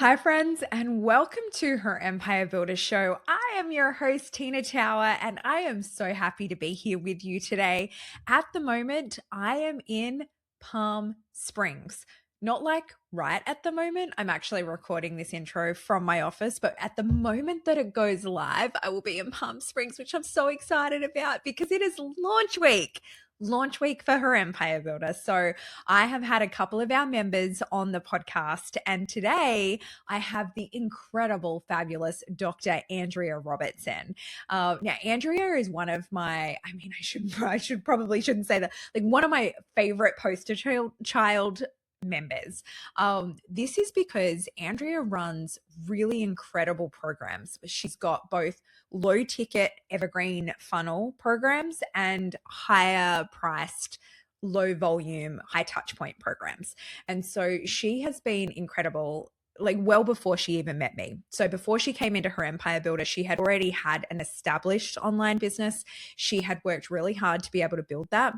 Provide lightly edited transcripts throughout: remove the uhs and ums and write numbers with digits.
Hi, friends, and welcome to her Empire Builder show. I am your host, Tina Tower, and I am so happy to be here with you today. At the moment, I am in Palm Springs. Not like right at the moment. I'm actually recording this intro from my office, but at the moment that it goes live, I will be in Palm Springs, which I'm so excited about because it is launch week for her Empire Builder. So I have had a couple of our members on the podcast, and today I have the incredible, fabulous Dr. Andrea Robertson. Now, Andrea is one of my, shouldn't say that, like one of my favorite poster child members. This is because Andrea runs really incredible programs. She's got both low ticket evergreen funnel programs and higher priced low volume, high touch point programs. And so she has been incredible, like well before she even met me. So before she came into her Empire Builder, she had already had an established online business. She had worked really hard to be able to build that.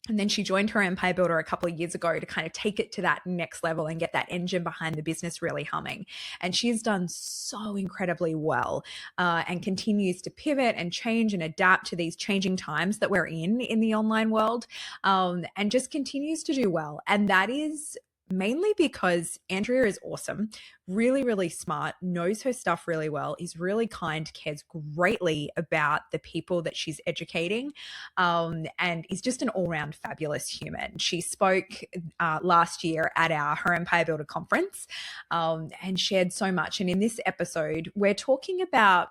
And then she joined her Empire Builder a couple of years ago to kind of take it to that next level and get that engine behind the business really humming. And she's done so incredibly well and continues to pivot and change and adapt to these changing times that we're in the online world, and just continues to do well. And that is mainly because Andrea is awesome, really, really smart, knows her stuff really well, is really kind, cares greatly about the people that she's educating, and is just an all-round fabulous human. She spoke last year at our Her Empire Builder conference and shared so much. And in this episode, we're talking about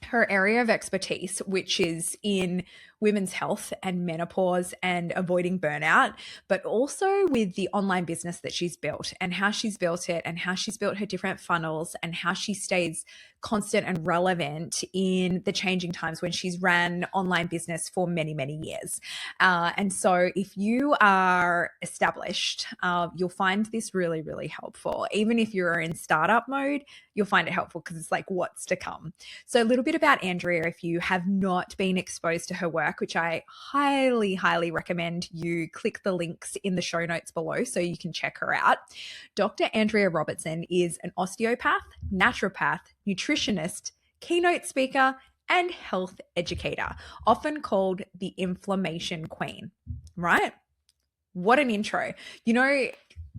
her area of expertise, which is in women's health and menopause and avoiding burnout, but also with the online business that she's built and how she's built it and how she's built her different funnels and how she stays constant and relevant in the changing times when she's ran online business for many, many years. And so if you are established, you'll find this really, really helpful. Even if you're in startup mode, you'll find it helpful because it's like what's to come. So a little bit about Andrea, if you have not been exposed to her work, which I highly, highly recommend you click the links in the show notes below so you can check her out. Dr. Andrea Robertson is an osteopath, naturopath, nutritionist, keynote speaker, and health educator, often called the Inflammation Queen, right? What an intro. You know,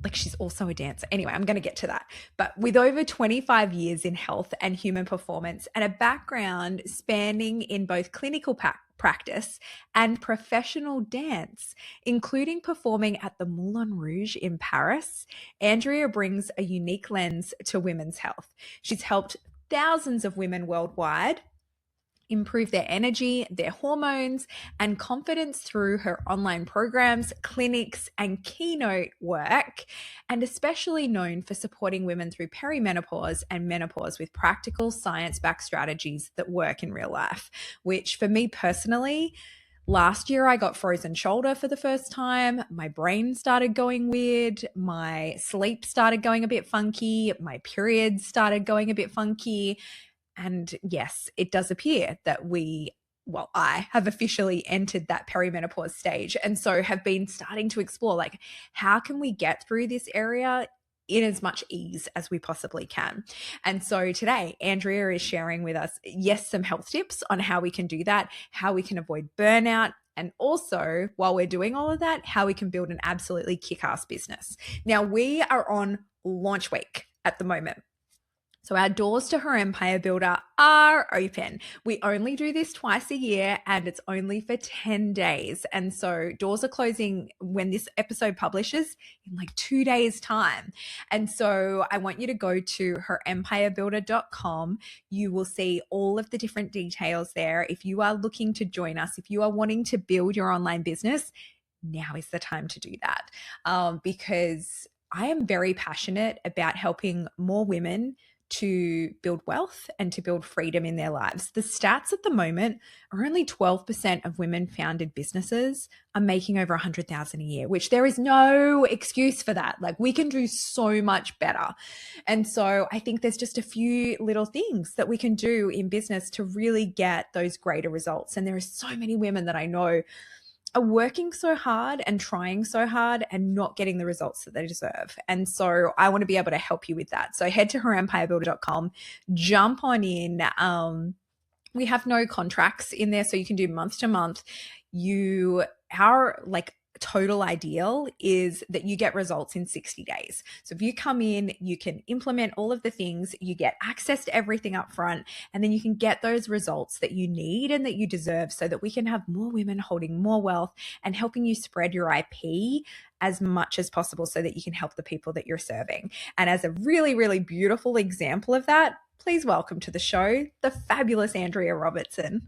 like she's also a dancer. Anyway, I'm going to get to that. But with over 25 years in health and human performance and a background spanning in both clinical practice and professional dance, including performing at the Moulin Rouge in Paris, Andrea brings a unique lens to women's health. She's helped thousands of women worldwide improve their energy, their hormones, and confidence through her online programs, clinics, and keynote work, and especially known for supporting women through perimenopause and menopause with practical science-backed strategies that work in real life, which for me personally, last year, I got frozen shoulder for the first time. My brain started going weird. My sleep started going a bit funky. My periods started going a bit funky. And yes, it does appear that I have officially entered that perimenopause stage. And so have been starting to explore, like, how can we get through this area in as much ease as we possibly can? And so today, Andrea is sharing with us, yes, some health tips on how we can do that, how we can avoid burnout, and also, while we're doing all of that, how we can build an absolutely kick-ass business. Now, we are on launch week at the moment. So our doors to her Empire Builder are open. We only do this twice a year and it's only for 10 days. And so doors are closing when this episode publishes in like 2 days' time. And so I want you to go to herempirebuilder.com. You will see all of the different details there. If you are looking to join us, if you are wanting to build your online business, now is the time to do that, because I am very passionate about helping more women to build wealth and to build freedom in their lives. The stats at the moment are only 12% of women-founded businesses are making over $100,000 a year, which there is no excuse for that. Like, we can do so much better. And so I think there's just a few little things that we can do in business to really get those greater results. And there are so many women that I know are working so hard and trying so hard and not getting the results that they deserve. And so I want to be able to help you with that. So head to herempirebuilder.com, jump on in. We have no contracts in there, so you can do month to month. Our like total ideal is that you get results in 60 days. So if you come in, you can implement all of the things, you get access to everything up front, and then you can get those results that you need and that you deserve so that we can have more women holding more wealth and helping you spread your IP as much as possible so that you can help the people that you're serving. And as a really, really beautiful example of that, please welcome to the show the fabulous Andrea Robertson.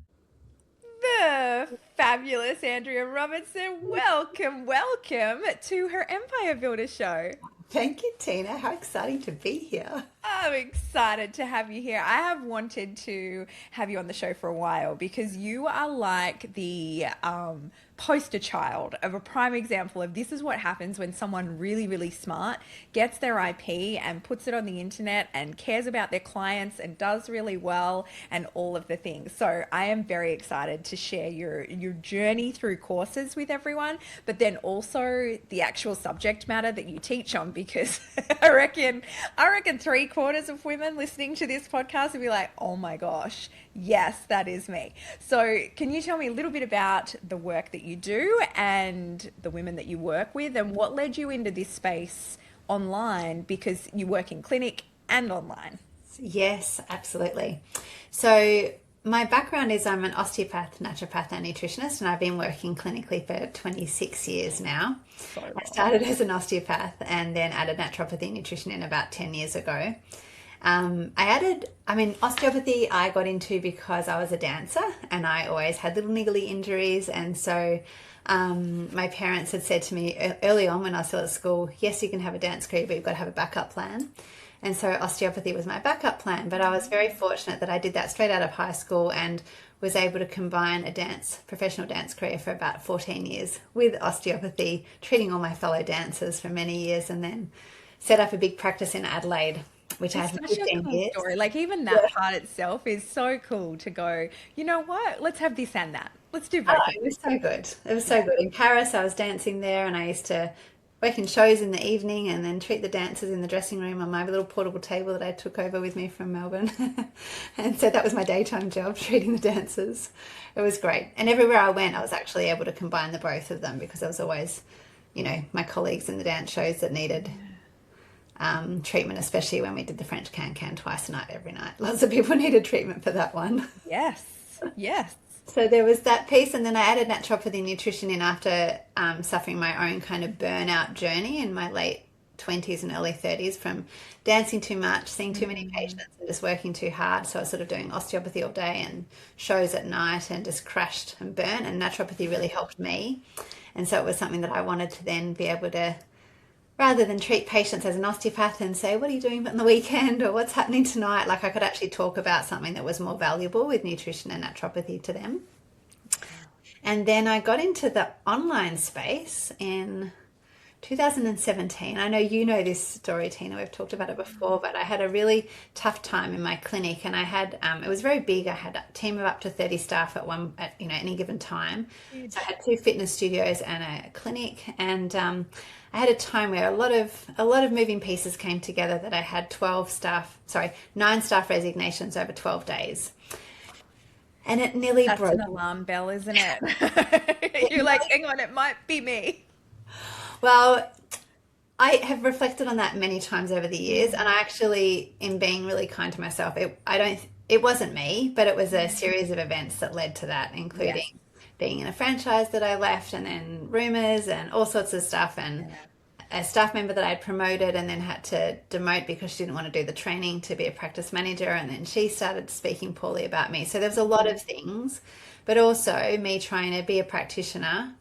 The fabulous Andrea Robertson. Welcome, welcome to her Empire Builder show. Thank you, Tina. How exciting to be here. I'm excited to have you here. I have wanted to have you on the show for a while because you are like the poster child of a prime example of this is what happens when someone really, really smart gets their IP and puts it on the internet and cares about their clients and does really well and all of the things. So I am very excited to share your journey through courses with everyone, but then also the actual subject matter that you teach on, because I reckon 3/4 of women listening to this podcast will be like, oh my gosh, yes, that is me. So can you tell me a little bit about the work that you do and the women that you work with and what led you into this space online, because you work in clinic and online? Yes, absolutely. So my background is I'm an osteopath, naturopath, and nutritionist, and I've been working clinically for 26 years now. I started as an osteopath and then added naturopathy and nutrition in about 10 years ago. Osteopathy I got into because I was a dancer and I always had little niggly injuries. And so my parents had said to me early on when I was still at school, yes, you can have a dance career, but you've got to have a backup plan. And so osteopathy was my backup plan. But I was very fortunate that I did that straight out of high school and was able to combine a professional dance career for about 14 years with osteopathy, treating all my fellow dancers for many years, and then set up a big practice in Adelaide, which I have Such a 15 cool years. story. Like even that part itself is so cool to go, you know what? Let's have this and that. Let's do both Oh, of it them. was so good. It was so good. In Paris, I was dancing there, and I used to work in shows in the evening and then treat the dancers in the dressing room on my little portable table that I took over with me from Melbourne. And so that was my daytime job, treating the dancers. It was great. And everywhere I went, I was actually able to combine the both of them because there was always, my colleagues in the dance shows that needed treatment, especially when we did the French can twice a night, every night. Lots of people needed treatment for that one. Yes. Yes. So there was that piece, and then I added naturopathy and nutrition in after suffering my own kind of burnout journey in my late 20s and early 30s from dancing too much, seeing too many patients, and just working too hard. So I was sort of doing osteopathy all day and shows at night and just crashed and burnt, and naturopathy really helped me. And so it was something that I wanted to then be able to, rather than treat patients as an osteopath and say, what are you doing on the weekend or what's happening tonight? Like I could actually talk about something that was more valuable with nutrition and naturopathy to them. And then I got into the online space in 2017. I know you know this story, Tina. We've talked about it before, but I had a really tough time in my clinic, and I had it was very big. I had a team of up to 30 staff at any given time. So I had 2 fitness studios and a clinic, and I had a time where a lot of moving pieces came together that I had 9 staff resignations over 12 days. And it nearly That's broke. an alarm bell, isn't it? You're like, hang on, it might be me. Well, I have reflected on that many times over the years, and I actually, in being really kind to myself, it wasn't me, but it was a series of events that led to that, including Yes. being in a franchise that I left, and then rumors and all sorts of stuff, and a staff member that I'd promoted and then had to demote because she didn't want to do the training to be a practice manager, and then she started speaking poorly about me. So there was a lot of things, but also me trying to be a practitioner,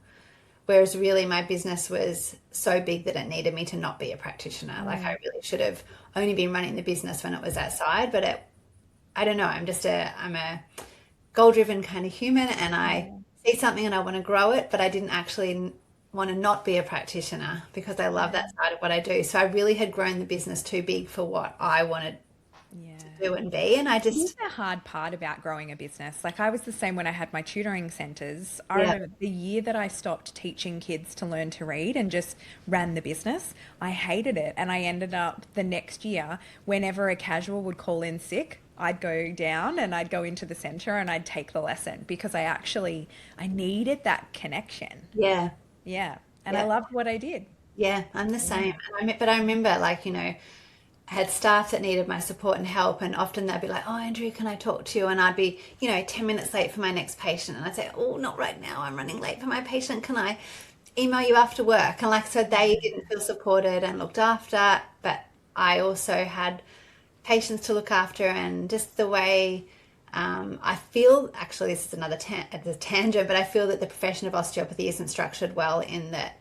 whereas really my business was so big that it needed me to not be a practitioner. Like I really should have only been running the business when it was outside, but I don't know, I'm a goal-driven kind of human, and I see something and I want to grow it, but I didn't actually want to not be a practitioner because I love that side of what I do. So I really had grown the business too big for what I wanted do and be. And I It is just, the hard part about growing a business. Like I was the same when I had my tutoring centers. I yeah, remember the year that I stopped teaching kids to learn to read and just ran the business, I hated it. And I ended up the next year, whenever a casual would call in sick, I'd go down and I'd go into the center and I'd take the lesson because I needed that connection. yeah, Yeah. And I yeah, loved what I did. yeah, I'm the Yeah. same. But I remember, like, I had staff that needed my support and help, and often they'd be like, "Oh, Andrea, can I talk to you?" And I'd be, 10 minutes late for my next patient, and I'd say, "Oh, not right now. I'm running late for my patient. Can I email you after work?" And like, so they didn't feel supported and looked after, but I also had patients to look after, and just the way I feel, actually, this is another tangent, but I feel that the profession of osteopathy isn't structured well in that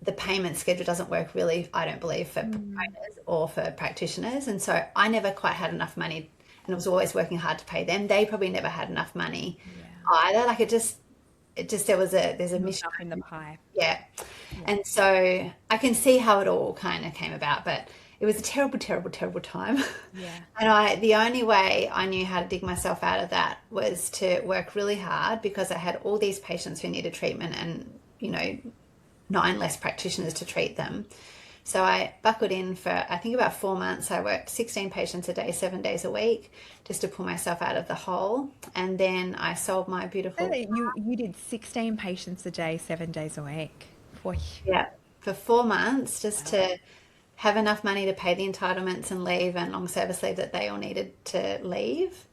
the payment schedule doesn't work really, I don't believe, for Mm. providers or for practitioners. And so I never quite had enough money, and I was always working hard to pay them. They probably never had enough money Yeah. either. Like it just there's a Not mission. enough in the pie. Yeah. Yeah. And so I can see how it all kind of came about, but it was a terrible, terrible, terrible time. Yeah. And the only way I knew how to dig myself out of that was to work really hard, because I had all these patients who needed treatment and, 9 less practitioners to treat them. So I buckled in for, I think, about 4 months. I worked 16 patients a day, 7 days a week, just to pull myself out of the hole. And then I sold my So beautiful, that you did 16 patients a day, 7 days a week. Boy, yeah, for 4 months, just wow. to have enough money to pay the entitlements and leave and long service leave that they all needed to leave.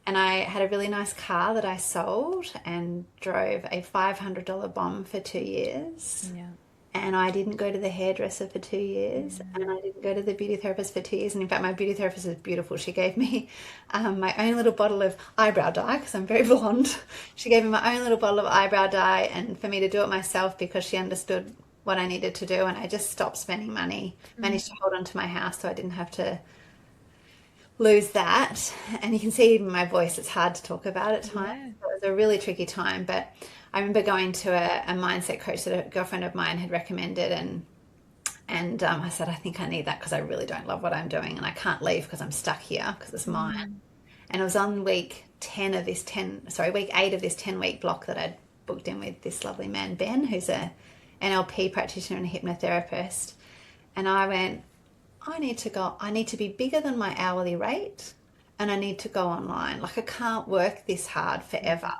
And I had a really nice car that I sold and drove a $500 bomb for 2 years. Yeah. And I didn't go to the hairdresser for 2 years, and Mm. I didn't go to the beauty therapist for 2 years. And in fact, my beauty therapist is beautiful. She gave me my own little bottle of eyebrow dye, because I'm very blonde. She gave me my own little bottle of eyebrow dye, and for me to do it myself, because she understood what I needed to do. And I just stopped spending money, Mm. managed to hold on to my house so I didn't have to lose that. And you can see even my voice, it's hard to talk about at times. Yeah. It was a really tricky time, but I remember going to a mindset coach that a girlfriend of mine had recommended, and I said, I think I need that, because I really don't love what I'm doing, and I can't leave because I'm stuck here because it's mine. Mm. And it was on week 8 of this 10-week block that I'd booked in with this lovely man, Ben, who's a NLP practitioner and a hypnotherapist. And I went, I need to be bigger than my hourly rate, and I need to go online. Like, I can't work this hard forever.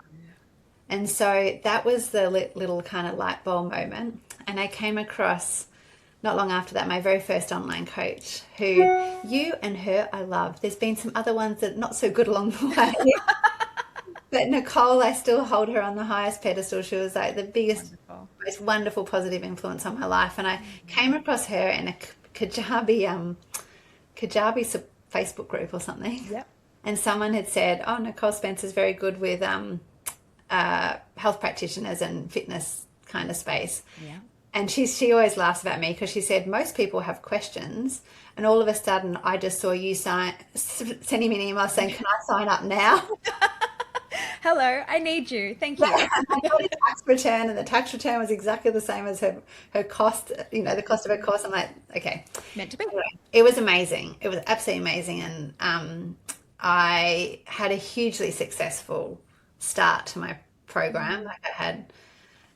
And so that was the little kind of light bulb moment. And I came across, not long after that, my very first online coach, who, you and her, I love. There's been some other ones that are not so good along the way. But Nicole, I still hold her on the highest pedestal. She was like the biggest, Wonderful. most wonderful, positive influence on my life. And I came across her in a Kajabi Facebook group or something. Yep. And someone had said, "Oh, Nicole Spencer's very good with health practitioners and fitness kind of space." Yeah. And she always laughs about me, because she said most people have questions, and all of a sudden I just saw you sending me an email saying, "Can I sign up now?" Hello, I need you. Thank Yeah, you. and I got a tax return, and the tax return was exactly the same as her cost, the cost of her course. I'm like, okay. Meant to be. Anyway, it was amazing. It was absolutely amazing, and I had a hugely successful start to my program. Like,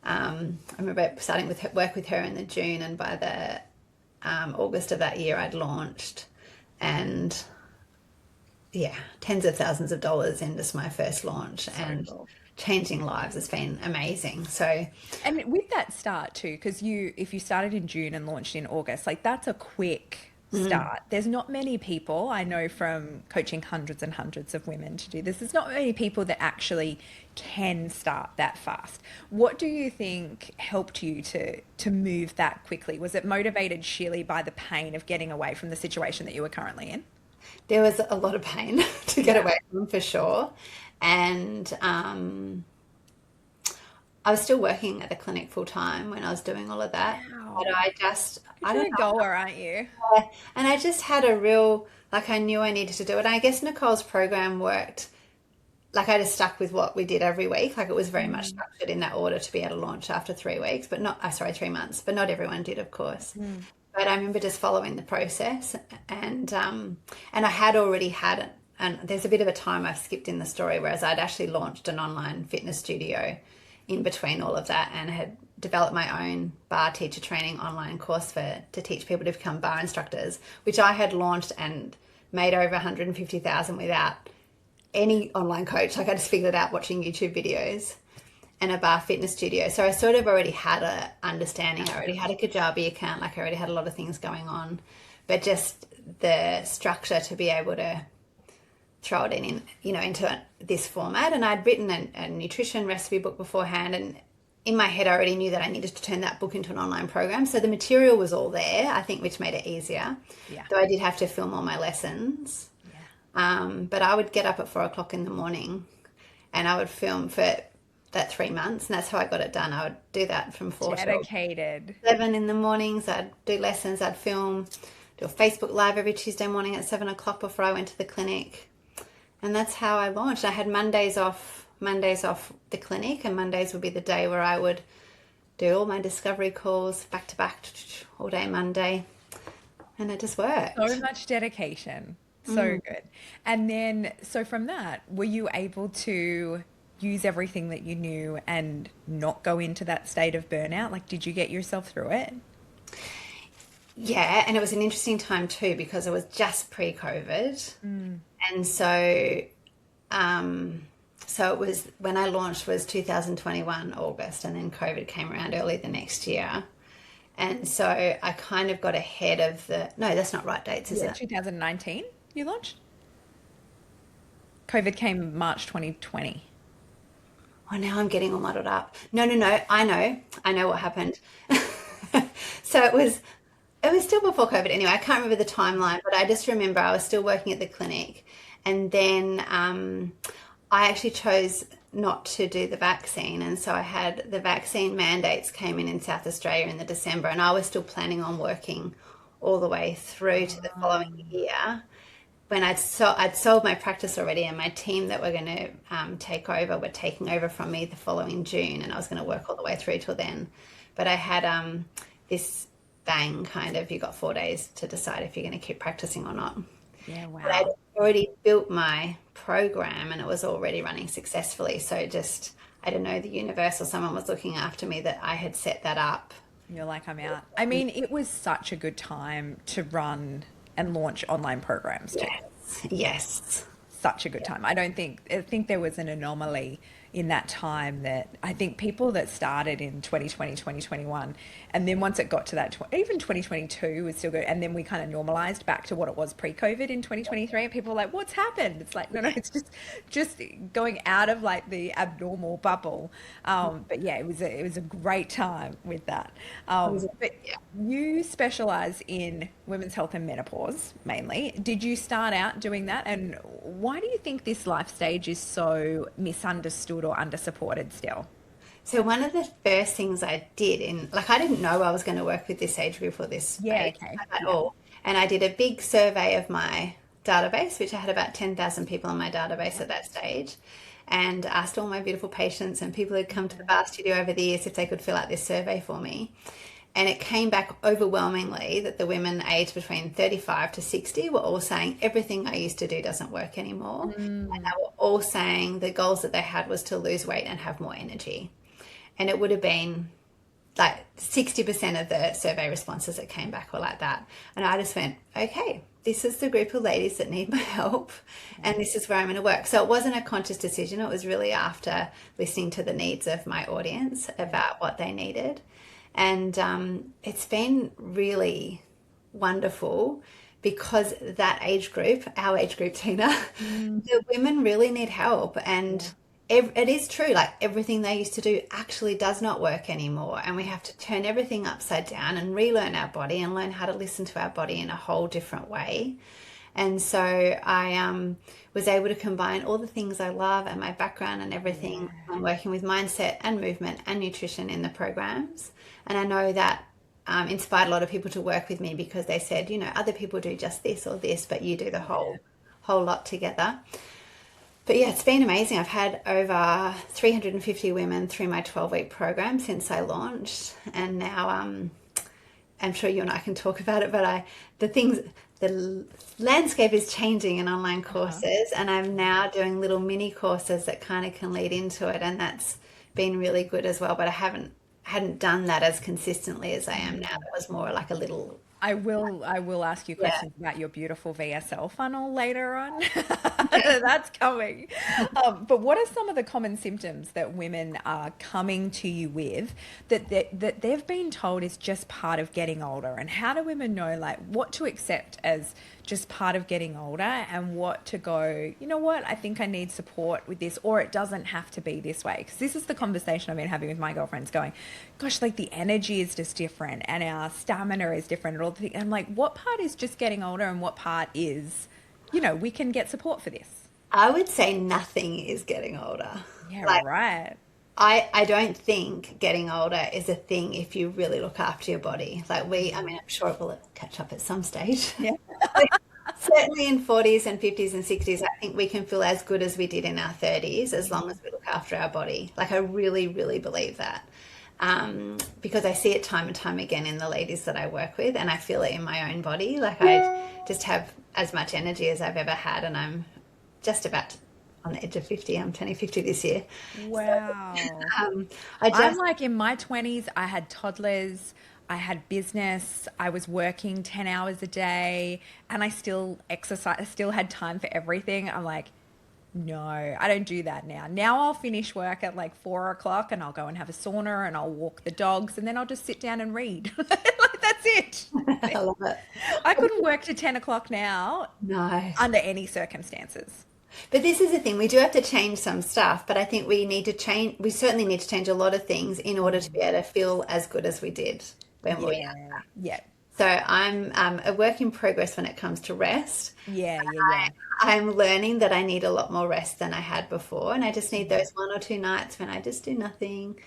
I remember starting with work with her in the June, and by the August of that year, I'd launched, and yeah, tens of thousands of dollars into my first launch, So and cool. changing lives. It's been amazing. So And with that start too, because if you started in June and launched in August, like that's a quick start. There's not many people I know from coaching hundreds and hundreds of women to do this. There's not many people that actually can start that fast. What do you think helped you to move that quickly? Was it motivated sheerly by the pain of getting away from the situation that you were currently in? there was a lot of pain to get Yeah. away from, for sure. And I was still working at the clinic full time when I was doing all of that. But Wow. I You're don't a know. goer, aren't you? And I just had a real, like, I knew I needed to do it. And I guess Nicole's program worked. Like, I just stuck with what we did every week. Like, it was very much Mm. structured in that order to be able to launch after 3 weeks, but not, sorry, 3 months, but not everyone did, of course. Mm. But I remember just following the process, and I had already had it. And there's a bit of a time I've skipped in the story, whereas I'd actually launched an online fitness studio in between all of that, and had developed my own bar teacher training online course to teach people to become bar instructors, which I had launched and made over 150,000 without any online coach. Like, I just figured it out watching YouTube videos, and a bar fitness studio. So I sort of already had a understanding. I already had a Kajabi account. Like, I already had a lot of things going on, but just the structure to be able to throw it in, into this format. And I'd written a nutrition recipe book beforehand, and in my head I already knew that I needed to turn that book into an online program. So the material was all there, I think, which made it easier. Yeah. Though I did have to film all my lessons. Yeah. But I would get up at 4 o'clock in the morning, and I would film for that 3 months, and that's how I got it done. I would do that from 4 Dedicated. to 7 in the mornings. I'd do lessons, I'd film, do a Facebook Live every Tuesday morning at 7 o'clock before I went to the clinic. And that's how I launched. I had Mondays off the clinic, and Mondays would be the day where I would do all my discovery calls back to back all day Monday. And it just worked. So much dedication. So good. And then, so from that, were you able to use everything that you knew and not go into that state of burnout? Like, did you get yourself through it? Yeah, and it was an interesting time too, because it was just pre-COVID. And so it was, when I launched was 2021 August, and then COVID came around early the next year. And so I kind of got ahead of no, that's not right dates, is it? 2019 you launched? COVID came March 2020. Oh, now I'm getting all muddled up. No. I know what happened. So it was still before COVID anyway. I can't remember the timeline, but I just remember I was still working at the clinic. And then I actually chose not to do the vaccine. And so I had the vaccine mandates came in South Australia in the December, and I was still planning on working all the way through to the following year, when I'd sold my practice already, and my team that were going to take over were taking over from me the following June, and I was going to work all the way through till then. But I had this bang kind of, you got 4 days to decide if you're going to keep practicing or not. Yeah, wow. But I'd already built my program, and it was already running successfully. So just, I don't know, the universe or someone was looking after me, that I had set that up. You're like, I'm out. I mean, it was such a good time to run and launch online programs too. Yes. Such a good time. I think there was an anomaly in that time, that I think people that started in 2020, 2021, and then once it got to that, even 2022 was still good. And then we kind of normalized back to what it was pre-COVID in 2023. And people were like, what's happened? It's like, no, it's just going out of like the abnormal bubble. But yeah, it was a great time with that. But you specialize in women's health and menopause mainly. Did you start out doing that? And why do you think this life stage is so misunderstood or under-supported still? So one of the first things I did I didn't know I was going to work with this age group or this age at all. And I did a big survey of my database, which I had about 10,000 people in my database at that stage, and asked all my beautiful patients and people who'd come to the bar studio over the years if they could fill out this survey for me. And it came back overwhelmingly that the women aged between 35 to 60 were all saying everything I used to do doesn't work anymore. And they were all saying the goals that they had was to lose weight and have more energy. And it would have been like 60% of the survey responses that came back were like that. And I just went, okay, this is the group of ladies that need my help, and this is where I'm going to work. So it wasn't a conscious decision. It was really after listening to the needs of my audience about what they needed. And it's been really wonderful, because that age group, our age group, Tina, the women really need help. And it is true, like everything they used to do actually does not work anymore. And we have to turn everything upside down and relearn our body and learn how to listen to our body in a whole different way. And so I was able to combine all the things I love and my background and everything. I'm working with mindset and movement and nutrition in the programs. And I know that inspired a lot of people to work with me, because they said, other people do just this or this, but you do the whole lot together. But yeah, it's been amazing. I've had over 350 women through my 12-week program since I launched. And now I'm sure you and I can talk about it, but the landscape is changing in online Uh-huh. courses, and I'm now doing little mini courses that kind of can lead into it, and that's been really good as well. But I hadn't done that as consistently as I am now. It was more like a little, I will ask you yeah. questions about your beautiful VSL funnel later on. That's coming. But what are some of the common symptoms that women are coming to you with that they've been told is just part of getting older? And how do women know like what to accept as just part of getting older and what to go, you know what, I think I need support with this, or it doesn't have to be this way. Because this is the conversation I've been having with my girlfriends going, gosh, like the energy is just different and our stamina is different and all the things. I'm like, what part is just getting older and what part is, we can get support for this? I would say nothing is getting older. Yeah, Like right. I don't think getting older is a thing if you really look after your body. I mean, I'm sure it will catch up at some stage. Yeah. Certainly in 40s and 50s and 60s, I think we can feel as good as we did in our 30s as long as we look after our body. Like, I really, really believe that. Because I see it time and time again in the ladies that I work with, and I feel it in my own body. Like, I just have as much energy as I've ever had, and I'm just about on the edge of 50. I'm turning 50 this year. So, Wow. um, I I'm just, like in my 20s, I had toddlers, I had business, I was working 10 hours a day, and I still exercise, I still had time for everything. I'm like, no, I don't do that now. Now I'll finish work at like 4 o'clock and I'll go and have a sauna and I'll walk the dogs and then I'll just sit down and read. Like, that's it. I love it. I couldn't work to 10 o'clock now No. under any circumstances. But this is the thing, we do have to change some stuff, but I think we certainly need to change a lot of things in order to be able to feel as good as we did when we were young. Yeah, yeah, So I'm a work in progress when it comes to rest. yeah, yeah, yeah. I'm learning that I need a lot more rest than I had before, and I just need those 1 or 2 nights when I just do nothing.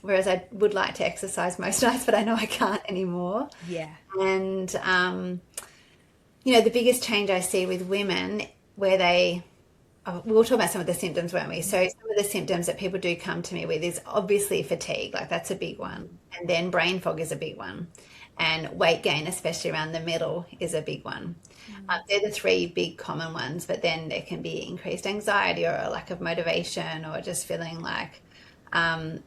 Whereas I would like to exercise most nights, but I know I can't anymore. Yeah. And the biggest change I see with women where we were talking about some of the symptoms, weren't we? So some of the symptoms that people do come to me with is obviously fatigue, like that's a big one. And then brain fog is a big one. And weight gain, especially around the middle, is a big one. They're the three big common ones, but then there can be increased anxiety or a lack of motivation or just feeling like um,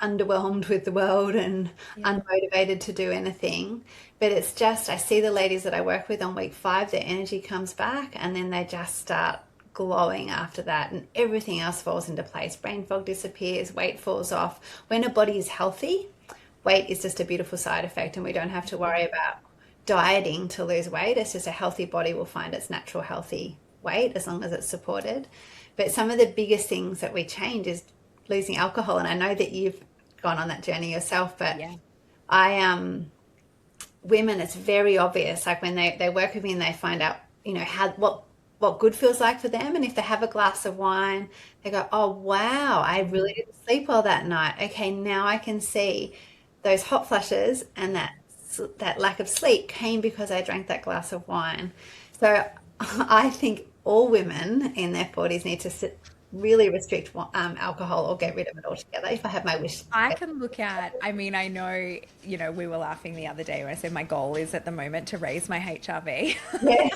underwhelmed with the world and Yeah. unmotivated to do anything. But it's just, I see the ladies that I work with on week 5, their energy comes back and then they just start glowing after that and everything else falls into place. Brain fog disappears, weight falls off. When a body is healthy, weight is just a beautiful side effect and we don't have to worry about dieting to lose weight. It's just a healthy body will find its natural healthy weight as long as it's supported. But some of the biggest things that we change is losing alcohol. And I know that you've gone on that journey yourself, but Yeah. I women, it's very obvious. Like when they work with me and they find out, how what good feels like for them. And if they have a glass of wine, they go, oh wow, I really didn't sleep well that night. Okay, now I can see those hot flushes and that lack of sleep came because I drank that glass of wine. So I think all women in their 40s need to really restrict alcohol or get rid of it altogether if I have my wish. I can look at, I mean, I know, we were laughing the other day when I said my goal is at the moment to raise my HRV. Yeah,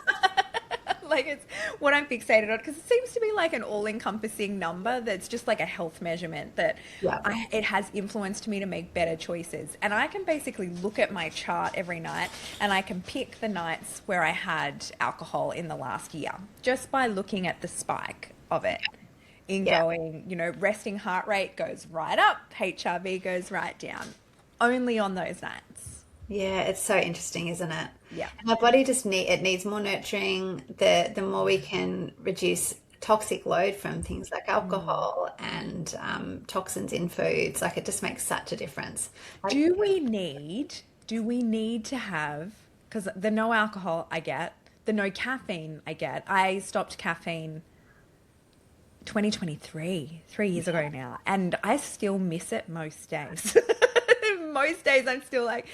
Like it's what I'm fixated on because it seems to be like an all-encompassing number that's just like a health measurement that yeah, it has influenced me to make better choices. And I can basically look at my chart every night and I can pick the nights where I had alcohol in the last year just by looking at the spike of it in yeah. going, resting heart rate goes right up, HRV goes right down, only on those nights. Yeah, it's so interesting, isn't it? Yeah. And our body just needs more nurturing. The more we can reduce toxic load from things like alcohol and toxins in foods, like it just makes such a difference. Like, Do we need to have, because the no alcohol I get, the no caffeine I get, I stopped caffeine 2023, 3 years ago now, and I still miss it most days. Most days I'm still like,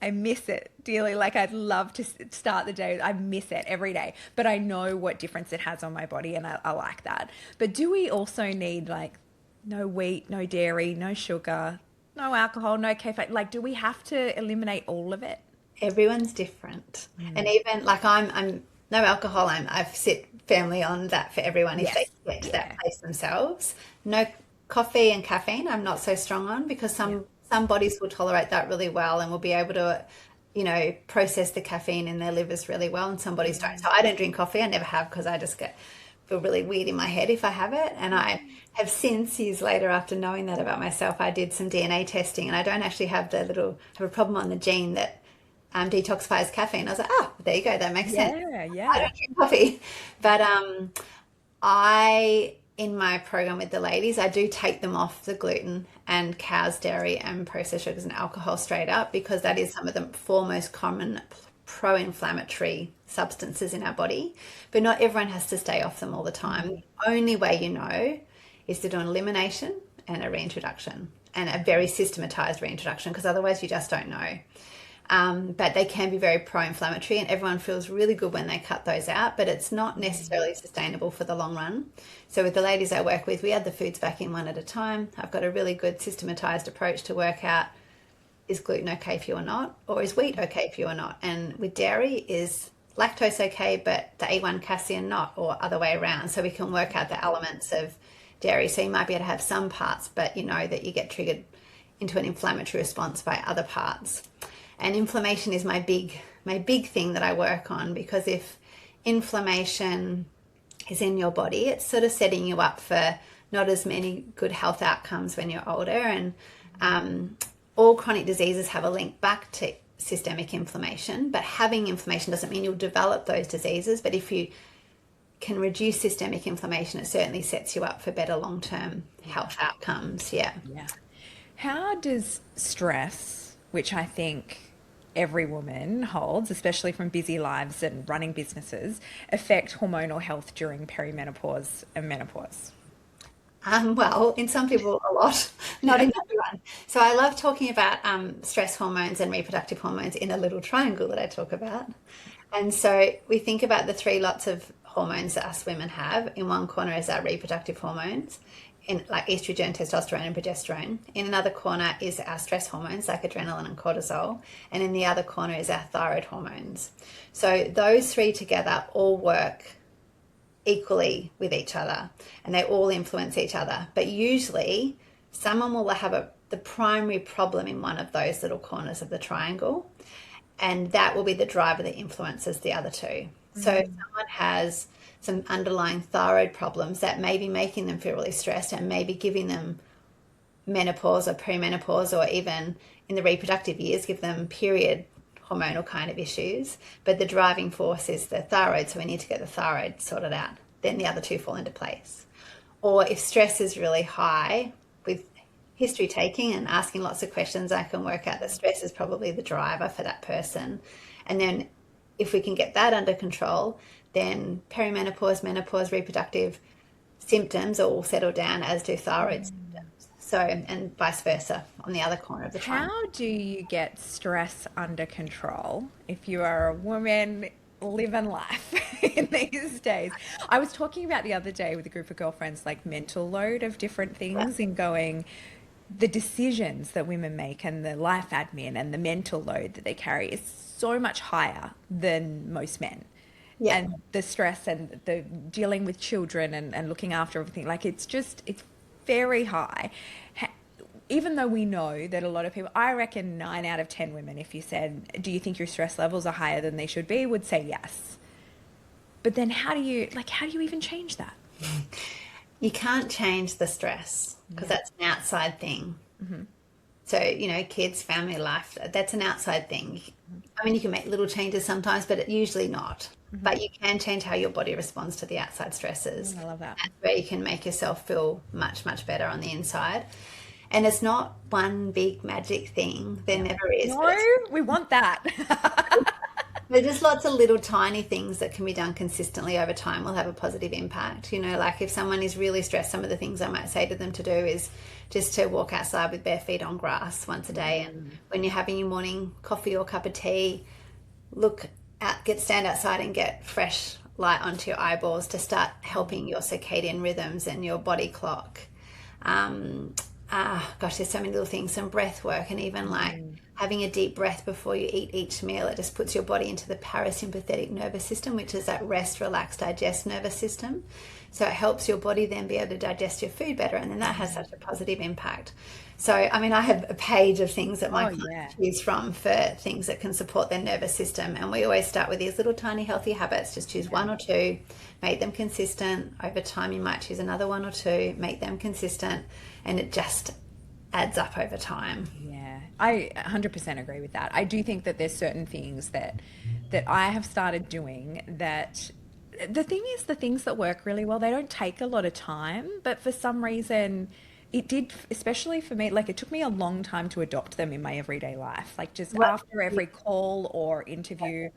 I miss it dearly. Like I'd love to start the day. I miss it every day, but I know what difference it has on my body and I like that. But do we also need like no wheat, no dairy, no sugar? No alcohol, no caffeine. Like, do we have to eliminate all of it? Everyone's different. And Mm. even like I'm no alcohol. I've sit firmly on that for everyone if they Yes. get to that Yeah. place themselves. No coffee and caffeine I'm not so strong on because Yeah. some bodies will tolerate that really well and will be able to, process the caffeine in their livers really well, and some bodies don't. Mm. So I don't drink coffee. I never have because I just feel really weird in my head if I have it. And I have since, years later, after knowing that about myself, I did some DNA testing, and I don't actually have have a problem on the gene that detoxifies caffeine. I was like, oh, there you go, that makes sense. Yeah. I Yeah. don't drink coffee, but in my program with the ladies, I do take them off the gluten and cow's dairy and processed sugars and alcohol straight up, because that is some of the four most common pro-inflammatory substances in our body. But not everyone has to stay off them all the time. The only way you know is to do an elimination and a reintroduction, and a very systematized reintroduction, because otherwise you just don't know. But they can be very pro-inflammatory, and everyone feels really good when they cut those out, but it's not necessarily sustainable for the long run. So with the ladies I work with, we add the foods back in one at a time. I've got a really good systematized approach to work out, is gluten okay for you or not, or is wheat okay for you or not? And with dairy, is lactose okay, but the A1 casein not, or other way around? So we can work out the elements of dairy. So you might be able to have some parts, but you know that you get triggered into an inflammatory response by other parts. And inflammation is my big thing that I work on, because if inflammation is in your body, it's sort of setting you up for not as many good health outcomes when you're older. And all chronic diseases have a link back to systemic inflammation, but having inflammation doesn't mean you'll develop those diseases. But if you can reduce systemic inflammation, it certainly sets you up for better long-term health outcomes. Yeah. Yeah. How does stress, which I think every woman holds, especially from busy lives and running businesses, affect hormonal health during perimenopause and menopause? Well, in some people, a lot, not Yeah. in everyone. So I love talking about stress hormones and reproductive hormones in a little triangle that I talk about. And so we think about the three lots of hormones that us women have. In one corner is our reproductive hormones, in like estrogen, testosterone, and progesterone. In another corner is our stress hormones like adrenaline and cortisol. And in the other corner is our thyroid hormones. So those three together all work equally with each other, and they all influence each other. But usually someone will have the primary problem in one of those little corners of the triangle, and that will be the driver that influences the other two. So if someone has some underlying thyroid problems, that may be making them feel really stressed and maybe giving them menopause or perimenopause, or even in the reproductive years give them period hormonal kind of issues. But the driving force is the thyroid, so we need to get the thyroid sorted out. Then the other two fall into place. Or if stress is really high, with history taking and asking lots of questions, I can work out that stress is probably the driver for that person. And then if we can get that under control, then perimenopause, menopause, reproductive symptoms all settle down, as do thyroid symptoms. So, and vice versa on the other corner of the triangle. How do you get stress under control if you are a woman living life in these days? I was talking about the other day with a group of girlfriends, like mental load of different things, and going, the decisions that women make and the life admin and the mental load that they carry is so much higher than most men. Yeah. And the stress and the dealing with children and looking after everything, like it's very high. Even though we know that a lot of people, I reckon 9 out of 10 women, if you said, do you think your stress levels are higher than they should be, would say yes. But then how do you even change that? You can't change the stress because Yeah. that's an outside thing. So, kids, family life, that's an outside thing. I mean, you can make little changes sometimes, but usually not. But you can change how your body responds to the outside stresses. I love that. That's where you can make yourself feel much, much better on the inside. And it's not one big magic thing. There Yeah. never is, but No, we want that. there's just lots of little tiny things that can be done consistently over time will have a positive impact. Like if someone is really stressed, some of the things I might say to them to do is just to walk outside with bare feet on grass once a day. And when you're having your morning coffee or cup of tea, look out, stand outside and get fresh light onto your eyeballs to start helping your circadian rhythms and your body clock. gosh, there's so many little things, some breath work, and even like having a deep breath before you eat each meal. It just puts your body into the parasympathetic nervous system, which is that rest, relax, digest nervous system. So it helps your body then be able to digest your food better, and then that has such a positive impact. So, I mean, I have a page of things that my clients choose from for things that can support their nervous system. And we always start with these little tiny healthy habits. Just choose one or two, make them consistent. Over time, you might choose another one or two, make them consistent, and it just adds up over time. Yeah, I 100% agree with that. I do think that there's certain things that I have started doing that the thing is the things that work really well, they don't take a lot of time, but for some reason it did, especially for me, like it took me a long time to adopt them in my everyday life. Like just Well, after every call or interview,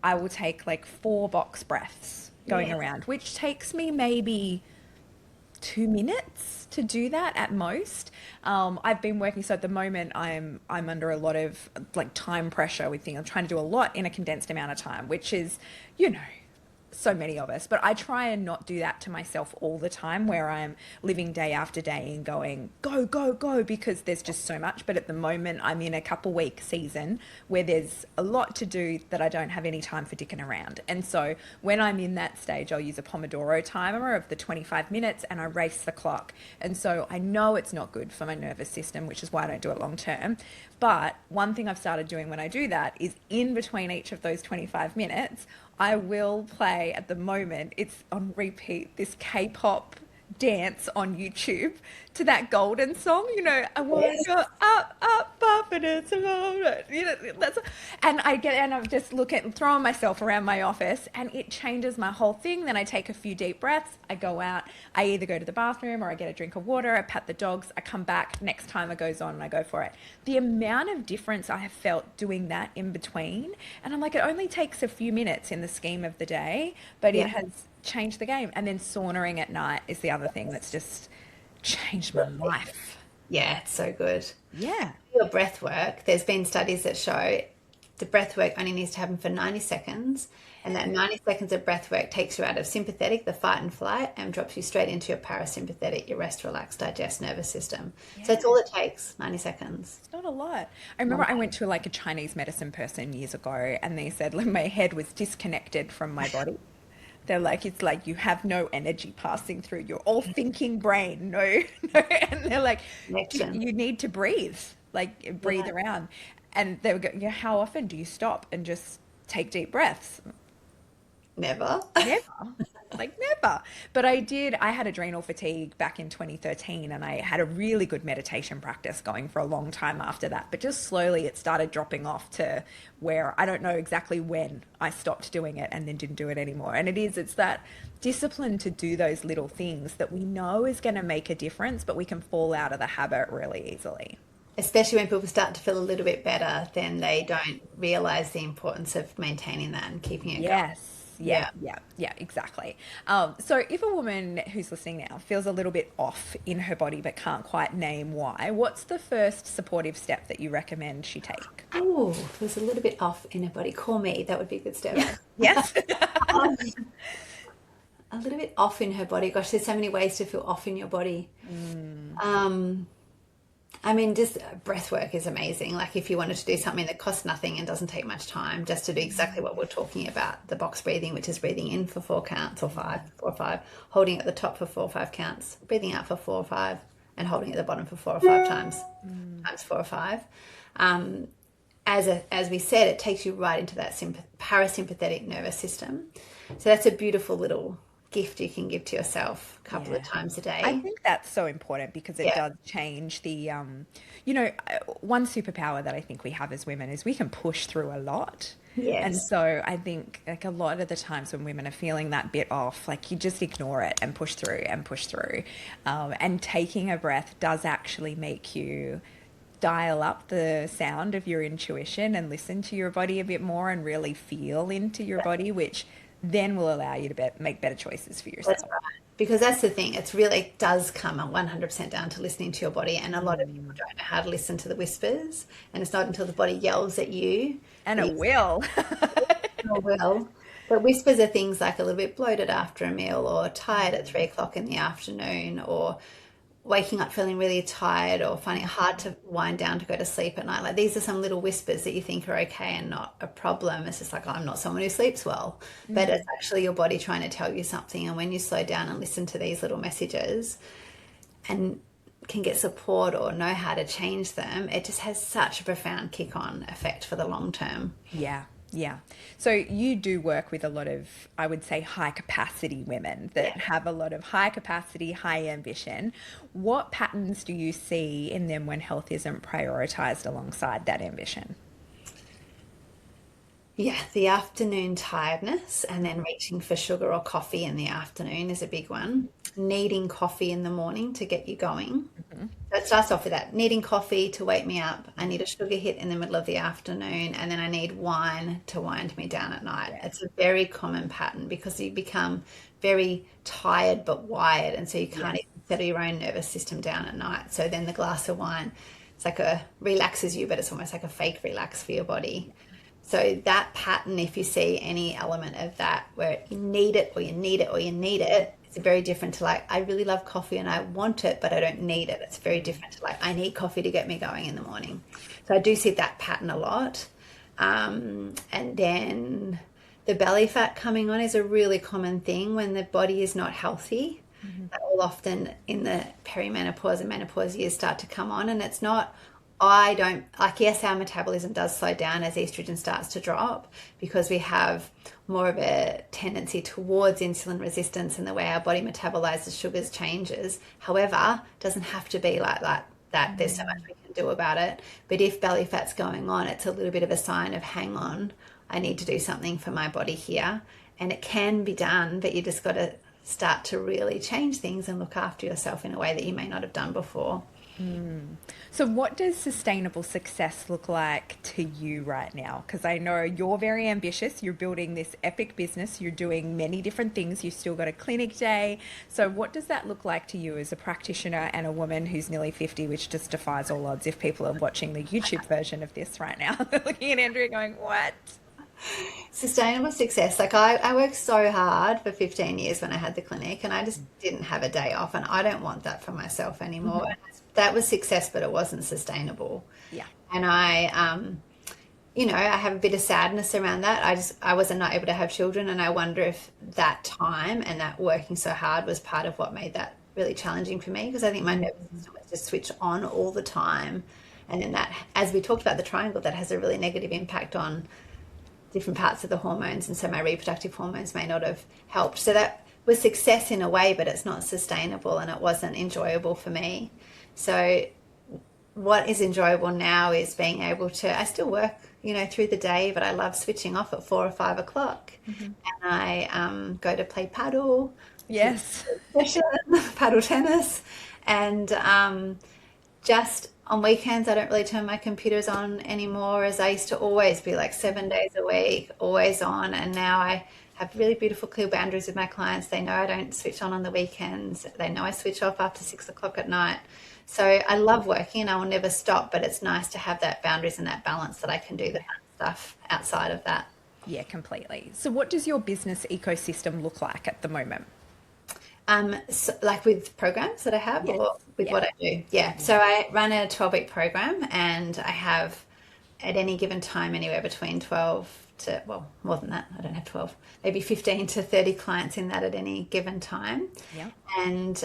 I will take like 4 box breaths going yeah, around, which takes me maybe 2 minutes to do that at most. I've been working, so at the moment I'm under a lot of like time pressure with things. I'm trying to do a lot in a condensed amount of time, which is, you know, so many of us, but I try and not do that to myself all the time where I'm living day after day and going, go, go, go, because there's just so much. But at the moment, I'm in a couple week season where there's a lot to do that I don't have any time for dicking around. And so when I'm in that stage, I'll use a Pomodoro timer of the 25 minutes and I race the clock. And so I know it's not good for my nervous system, which is why I don't do it long term. But one thing I've started doing when I do that is in between each of those 25 minutes, I will play at the moment, it's on repeat, this K-pop dance on YouTube to that Golden song, you know, I want to go up, and it's a moment, you know, that's, and I'm just looking, throwing myself around my office and it changes my whole thing. Then I take a few deep breaths, I go out, I either go to the bathroom or I get a drink of water, I pat the dogs, I come back, next timer goes on and I go for it. The amount of difference I have felt doing that in between, and I'm like, it only takes a few minutes in the scheme of the day, but it yeah, has changed the game. And then sauntering at night is the other thing that's just changed my life. yeah, it's so good. Yeah. Your breath work, there's been studies that show the breath work only needs to happen for 90 seconds, and that 90 seconds of breath work takes you out of sympathetic, the fight and flight, and drops you straight into your parasympathetic, your rest, relax, digest nervous system. So Yeah. that's all it takes, 90 seconds. It's not a lot. I remember I went to like a Chinese medicine person years ago and they said like my head was disconnected from my body. They're like, it's like you have no energy passing through. You're all thinking brain. No, no. And they're like, Connection. you need to breathe, like breathe Yeah. around. And they would go, yeah, how often do you stop and just take deep breaths? Never. Never. Like never. But I had adrenal fatigue back in 2013 and I had a really good meditation practice going for a long time after that. But just slowly it started dropping off to where I don't know exactly when I stopped doing it and then didn't do it anymore. And it's that discipline to do those little things that we know is going to make a difference, but we can fall out of the habit really easily. Especially when people start to feel a little bit better, then they don't realize the importance of maintaining that and keeping it going. Yes. Yeah, Yeah. yeah, yeah, exactly. So if a woman who's listening now feels a little bit off in her body but can't quite name why, what's the first supportive step that you recommend she take? Oh, there's a little bit off in her body. Call me. That would be a good step. Yeah. Yes. Um, a little bit off in her body. Gosh, there's so many ways to feel off in your body. Um, I mean, just breath work is amazing. Like if you wanted to do something that costs nothing and doesn't take much time, just to do exactly what we're talking about, the box breathing, which is breathing in for 4 counts or five, 4 or 5, holding at the top for 4 or 5 counts, breathing out for 4 or 5, and holding at the bottom for 4 or 5 times, times 4 or 5. As we said, it takes you right into that parasympathetic nervous system. So that's a beautiful little gift you can give to yourself a couple of Yeah. times a I day. think that's so important because it Yeah. does change you know, one superpower that I think we have as women is we can push through a lot. And Yes. so I think like a lot of the times when women are feeling that bit off, like you just ignore it and push through and push through. And taking a breath does actually make you dial up the sound of your intuition and listen to your body a bit more and really feel into your body, which then will allow you to make better choices for That's yourself. right. Because that's the thing. It's really does come 100% down to listening to your body. And a lot of people don't know how to listen to the whispers. And it's not until the body yells at you And that it you will. oh, well. But whispers are things like a little bit bloated after a meal or tired at 3 o'clock in the afternoon or waking up feeling really tired or finding it hard to wind down to go to sleep at night. Like these are some little whispers that you think are okay and not a problem. It's just like, oh, I'm not someone who sleeps well, but it's actually your body trying to tell you something. And when you slow down and listen to these little messages and can get support or know how to change them, it just has such a profound kick-on effect for the long term. Yeah. Yeah. So you do work with a lot of, I would say, high capacity women that Yeah. have a lot of high capacity, high ambition. What patterns do you see in them when health isn't prioritized alongside that ambition? Yeah, the afternoon tiredness and then reaching for sugar or coffee in the afternoon is a big one. Needing coffee in the morning to get you going. Mhm. So it starts off with that needing coffee to wake me up. I need a sugar hit in the middle of the afternoon, and then I need wine to wind me down at night. Yeah. It's a very common pattern because you become very tired but wired, and so you can't Yes. even settle your own nervous system down at night. So then the glass of wine, it's like a relaxes you, but it's almost like a fake relax for your body. So that pattern, if you see any element of that where you need it or you need it or you need it, it's very different to like, I really love coffee and I want it, but I don't need it. It's very different to like, I need coffee to get me going in the morning. So I do see that pattern a lot. And then the belly fat coming on is a really common thing when the body is not healthy. Mhm. That will often in the perimenopause and menopause years start to come on. And it's not, I don't like, yes, our metabolism does slow down as estrogen starts to drop because we have more of a tendency towards insulin resistance and the way our body metabolizes sugars changes. However, it doesn't have to be like that. There's so much we can do about it. But if belly fat's going on, it's a little bit of a sign of hang on, I need to do something for my body here. And it can be done, but you just got to start to really change things and look after yourself in a way that you may not have done before. So, what does sustainable success look like to you right now? Because I know you're very ambitious. You're building this epic business. You're doing many different things. You've still got a clinic day. So, what does that look like to you as a practitioner and a woman who's nearly 50, which just defies all odds if people are watching the YouTube version of this right now? They're looking at Andrea going, what? Sustainable success. Like I worked so hard for 15 years when I had the clinic and I just didn't have a day off and I don't want that for myself anymore. Mhm. That was success, but it wasn't sustainable. Yeah. And I have a bit of sadness around that. I wasn't not able to have children and I wonder if that time and that working so hard was part of what made that really challenging for me because I think my nervous system was just switched on all the time. And then that, as we talked about the triangle, that has a really negative impact on different parts of the hormones, and so my reproductive hormones may not have helped. So that was success in a way, but it's not sustainable and it wasn't enjoyable for me. So what is enjoyable now is being able to, I still work, through the day, but I love switching off at 4 or 5 o'clock Mhm. and I go to play paddle, Yes. session, paddle tennis, and just on weekends, I don't really turn my computers on anymore, as I used to always be like 7 days a week, always on. And now I have really beautiful, clear boundaries with my clients. They know I don't switch on the weekends. They know I switch off after 6 o'clock at night. So I love working and I will never stop, but it's nice to have that boundaries and that balance that I can do the fun stuff outside of that. Yeah, completely. So, what does your business ecosystem look like at the moment? So like with programs that I have Yes. or with Yeah. what I do. Yeah. So I run a 12-week program and I have at any given time anywhere between 12 to, well, more than that. I don't have 12, maybe 15 to 30 clients in that at any given time. Yeah. And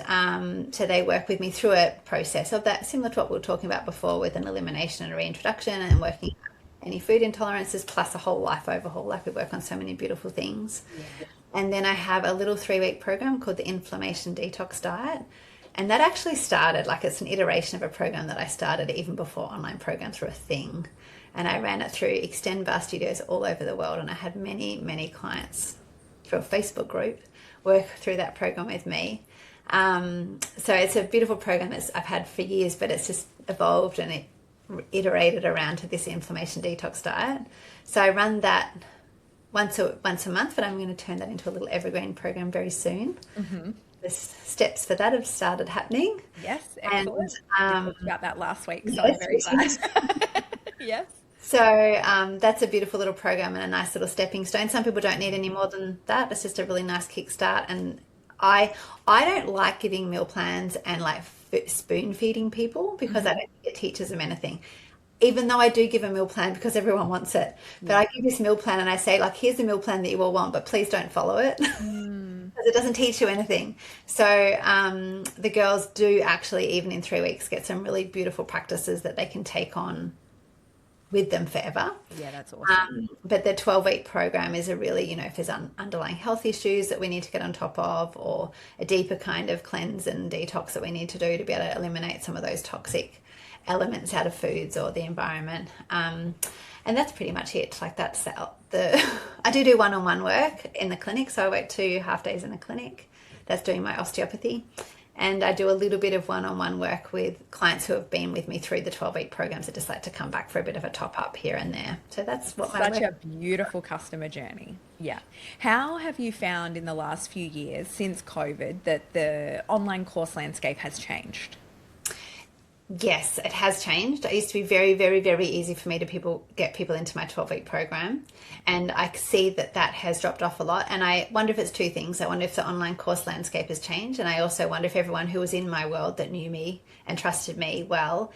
so they work with me through a process of that, similar to what we were talking about before with an elimination and a reintroduction and working out any food intolerances plus a whole life overhaul. Like we work on so many beautiful things. Yeah. And then I have a little 3-week program called the Inflammation Detox Diet. And that actually started, like it's an iteration of a program that I started even before online programs were a thing. And I ran it through Extend Bar studios all over the world. And I had many, many clients through a Facebook group work through that program with me. So it's a beautiful program that I've had for years, but it's just evolved and it iterated around to this inflammation detox diet. So I run that once a month, but I'm going to turn that into a little evergreen program very soon. Hmm. The steps for that have started happening. Yes. And Excellent. We talked about that last week, so I'm yes, very glad. Yes. so that's a beautiful little program and a nice little stepping stone. Some people don't need any more than that. It's just a really nice kickstart. And I don't like giving meal plans and like spoon feeding people because I don't think it teaches them anything. Even though I do give a meal plan because everyone wants it. But I give this meal plan and I say, like, here's a meal plan that you all want, but please don't follow it because it doesn't teach you anything. So the girls do actually, even in 3 weeks, get some really beautiful practices that they can take on with them forever. Yeah, that's awesome. But the 12-week program is a really, if there's underlying health issues that we need to get on top of, or a deeper kind of cleanse and detox that we need to do to be able to eliminate some of those toxic elements out of foods or the environment. And that's pretty much it. Like that's I do one-on-one work in the clinic. So I work 2 half days in a clinic. That's doing my osteopathy. And I do a little bit of one-on-one work with clients who have been with me through the 12-week programs that just like to come back for a bit of a top-up here and there. So that's what Such a beautiful customer journey. Yeah. How have you found in the last few years since COVID that the online course landscape has changed? Yes, it has changed. It used to be very, very, very easy for me to get people into my 12-week program. And I see that has dropped off a lot. And I wonder if it's 2 things. I wonder if the online course landscape has changed. And I also wonder if everyone who was in my world that knew me and trusted me well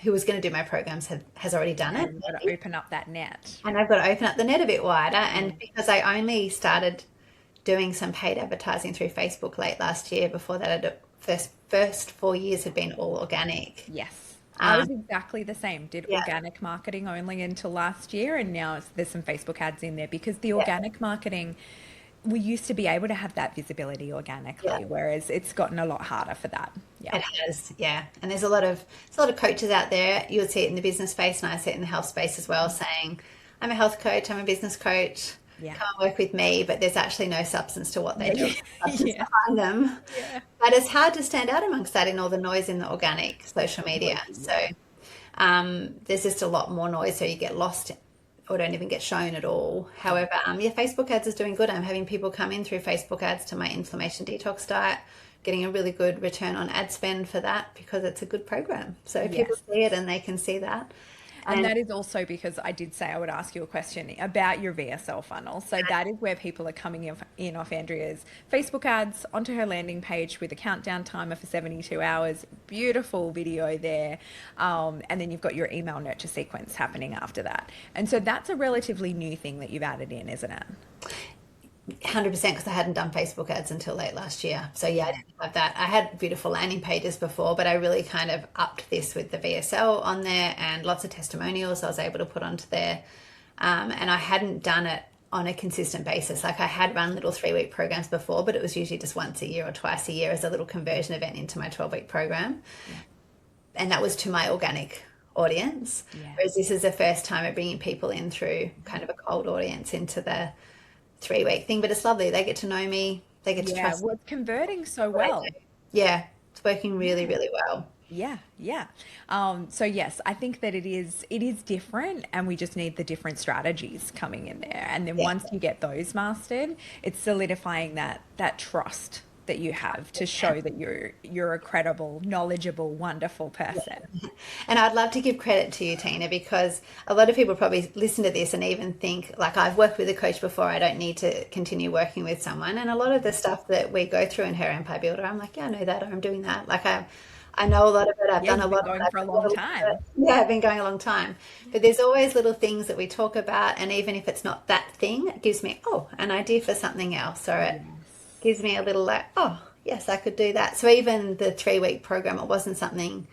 who was going to do my programs has already done it. You've got to open up that net. And I've got to open up the net a bit wider. And because I only started doing some paid advertising through Facebook late last year, before that first 4 years had been all organic. Yes. I was exactly the same. Did organic marketing only until last year, and now there's some Facebook ads in there because the organic marketing, we used to be able to have that visibility organically, whereas it's gotten a lot harder for that. Yeah. It has, yeah. And there's a lot of coaches out there. You would see it in the business space, and I see it in the health space as well, saying, I'm a health coach, I'm a business coach. Yeah. Come and work with me, but there's actually no substance to what they do. Substance Yeah. behind them. Yeah. But it's hard to stand out amongst that in all the noise in the organic social media. So there's just a lot more noise, so you get lost or don't even get shown at all. However, Facebook ads is doing good. I'm having people come in through Facebook ads to my Inflammation Detox Diet, getting a really good return on ad spend for that because it's a good program. So people see it and they can see that. And that is also because I did say I would ask you a question about your VSL funnel. So that is where people are coming in off Andrea's Facebook ads onto her landing page with a countdown timer for 72 hours. Beautiful video there. And then you've got your email nurture sequence happening after that. And so that's a relatively new thing that you've added in, isn't it? 100%, because I hadn't done Facebook ads until late last year. So yeah, I didn't have that. I had beautiful landing pages before, but I really kind of upped this with the VSL on there and lots of testimonials I was able to put onto there. And I hadn't done it on a consistent basis. Like I had run little 3-week programs before, but it was usually just once a year or twice a year as a little conversion event into my 12-week program. Yeah. And that was to my organic audience. Yeah. Whereas this is the first time of bringing people in through kind of a cold audience into the 3-week thing, but it's lovely. They get to know me. They get to trust me. Well, it's converting so well. Yeah, it's working really, really well. Yeah. So yes, I think that it is different, and we just need the different strategies coming in there. And then once you get those mastered, it's solidifying that trust that you have to show that you're a credible, knowledgeable, wonderful person. Yeah. And I'd love to give credit to you, Tina, because a lot of people probably listen to this and even think, like, I've worked with a coach before, I don't need to continue working with someone. And a lot of the stuff that we go through in Her Empire Builder, I'm like, yeah, I know that, or I'm doing that. Like I know a lot of it. I've done a lot of it for a long time. Yeah, I've been going a long time. But there's always little things that we talk about, and even if it's not that thing, it gives me an idea for something else, or it gives me a little like, oh, yes, I could do that. So even the 3-week program, it wasn't something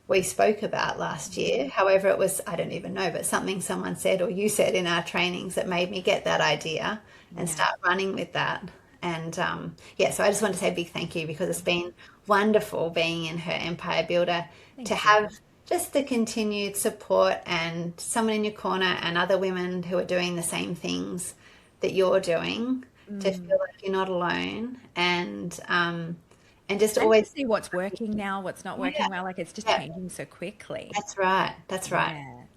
we spoke about last year. However, it was, I don't even know, but something someone said or you said in our trainings that made me get that idea and start running with that. And so I just want to say a big thank you, because it's been wonderful being in Her Empire Builder to have just the continued support and someone in your corner and other women who are doing the same things that you're doing, to feel like you're not alone, and just always see what's working now, what's not working well. Like it's just changing so quickly. That's right.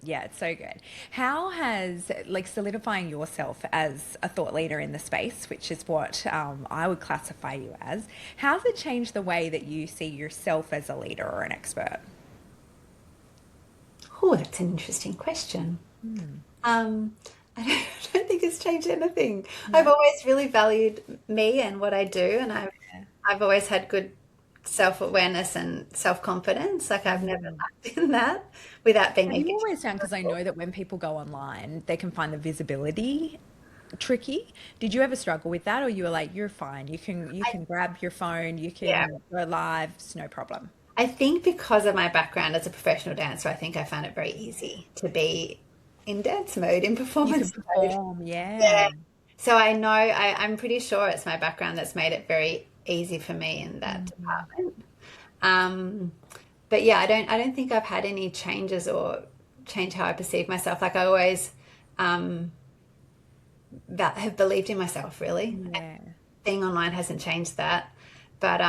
Yeah, it's so good. How has solidifying yourself as a thought leader in the space, which is what I would classify you as, how's it changed the way that you see yourself as a leader or an expert? Oh, that's an interesting question. I don't think it's changed anything. No. I've always really valued me and what I do, and I've always had good self-awareness and self-confidence. Like I've never Mm. lacked in that without being Have a you good always found, because I know that when people go online, they can find the visibility tricky. Did you ever struggle with that, or you were like, you're fine, you can grab your phone, you yeah. can go live, it's no problem. I think because of my background as a professional dancer, I think I found it very easy to be in dance mode, in You performance can mode. perform, yeah. Yeah. So I know I'm pretty sure it's my background that's made it very easy for me in that Mhm. department. Um, but yeah, I don't think I've had any changes or change how I perceive myself. Like I always um, that have believed in myself really. Yeah. Being online hasn't changed that. But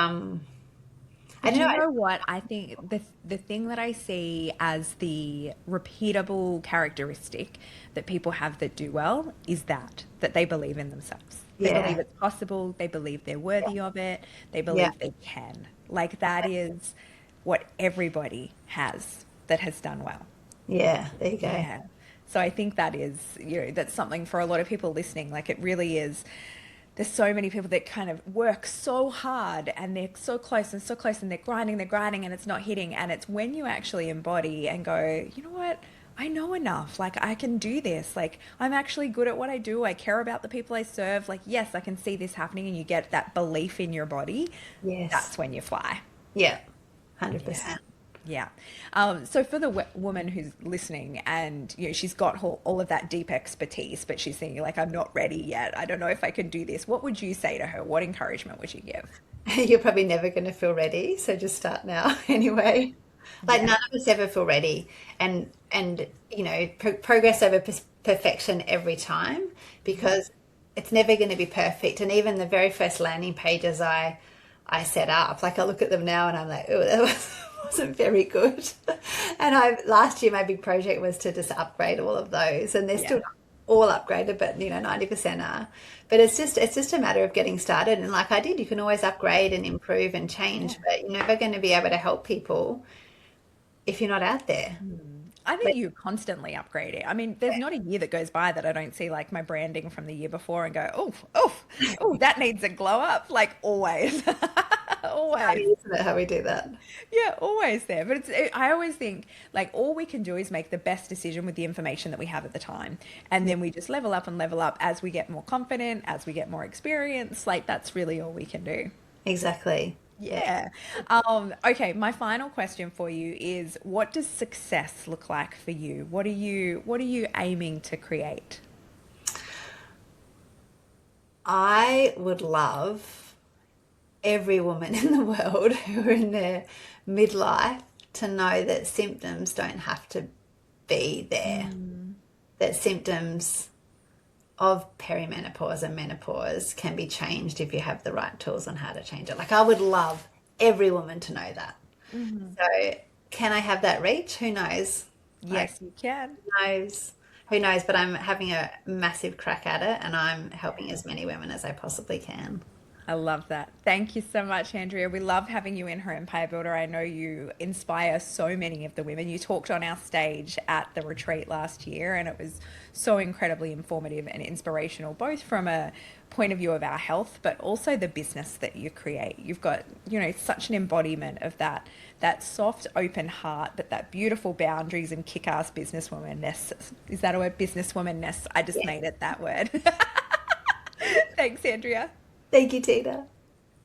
I But don't do know. you know what? I think the thing that I see as the repeatable characteristic that people have that do well is that they believe in themselves. They believe Yeah, it's possible, they believe they're worthy of it, they yeah, believe they can. Like that is what everybody has that has done well. yeah. There you go. Yeah. So I think that is, that's something for a lot of people listening. Like it really is. There's so many people that kind of work so hard and they're so close and they're grinding and it's not hitting. And it's when you actually embody and go, you know what? I know enough. Like I can do this. Like I'm actually good at what I do. I care about the people I serve. Like, yes, I can see this happening and you get that belief in your body. Yes. That's when you fly. Yeah. Yeah. 100%. Yeah. So for the woman who's listening and she's got all of that deep expertise, but she's thinking like, I'm not ready yet. I don't know if I can do this. What would you say to her? What encouragement would you give? You're probably never going to feel ready, so just start now anyway. Like Yeah. none of us ever feel ready, and progress over perfection every time because it's never going to be perfect. And even the very first landing pages I set up, like I look at them now and I'm like, oh, that wasn't very good. And I last year my big project was to just upgrade all of those, and they're still Yeah. not all upgraded, but 90% are. But it's just a matter of getting started. And like I did, you can always upgrade and improve and change, Yeah. but you're never going to be able to help people if you're not out there. I think But you constantly upgrade it. I mean, there's not a year that goes by that I don't see like my branding from the year before and go, oh, that needs a glow up. Like always, always. funny, isn't it, how we do that? Yeah, always there. But I always think like all we can do is make the best decision with the information that we have at the time. And Yeah, then we just level up and level up as we get more confident, as we get more experience. Like that's really all we can do. exactly. Yeah. Yeah. Okay, my final question for you is what does success look like for you? What are you aiming to create? I would love every woman in the world who are in their midlife to know that symptoms don't have to be there, Mm. that symptoms of perimenopause and menopause can be changed if you have the right tools on how to change it. Like I would love every woman to know that. Mhm. So can I have that reach? Who knows? Like Yes, you can. who knows? Who knows? But I'm having a massive crack at it and I'm helping as many women as I possibly can. I love that. Thank you so much, Andrea. We love having you in Her Empire Builder. I know you inspire so many of the women. You talked on our stage at the retreat last year, and it was so incredibly informative and inspirational, both from a point of view of our health, but also the business that you create. You've got, such an embodiment of that soft, open heart, but that beautiful boundaries and kick-ass businesswomanness. Is that a word? Businesswomanness. I just Yeah. made it that word. Thanks, Andrea. Thank you, Tina.